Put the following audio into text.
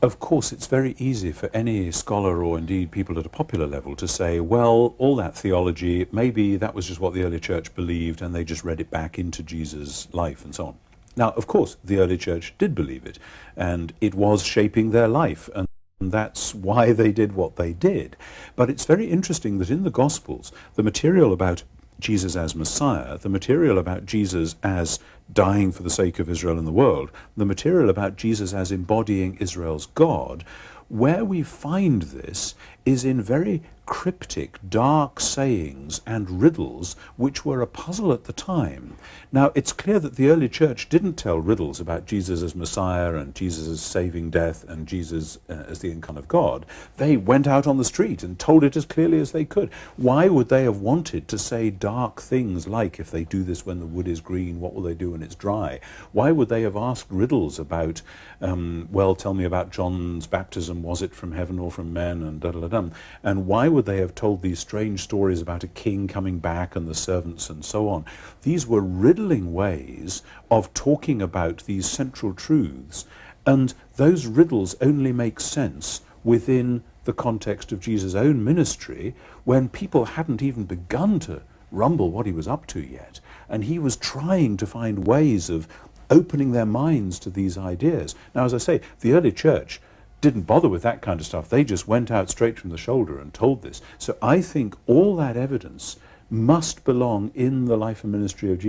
Of course, it's very easy for any scholar or indeed people at a popular level to say, well, all that theology, maybe that was just what the early church believed and they just read it back into Jesus' life and so on. Now, of course, the early church did believe it, and it was shaping their life, and that's why they did what they did. But it's very interesting that in the Gospels, the material about Jesus as Messiah, the material about Jesus as dying for the sake of Israel and the world, the material about Jesus as embodying Israel's God, where we find this is in very cryptic, dark sayings and riddles which were a puzzle at the time. Now, it's clear that the early church didn't tell riddles about Jesus as Messiah and Jesus as saving death and Jesus as the incarnate God. They went out on the street and told it as clearly as they could. Why would they have wanted to say dark things like, if they do this when the wood is green, what will they do when it's dry? Why would they have asked riddles about, well, tell me about John's baptism, was it from heaven or from men, and da-da-da-dum? And why would they have told these strange stories about a king coming back and the servants and so on? These were riddling ways of talking about these central truths, and those riddles only make sense within the context of Jesus' own ministry, when people hadn't even begun to rumble what he was up to yet, and he was trying to find ways of opening their minds to these ideas. Now, as I say, the early church didn't bother with that kind of stuff. They just went out straight from the shoulder and told this. So I think all that evidence must belong in the life and ministry of Jesus.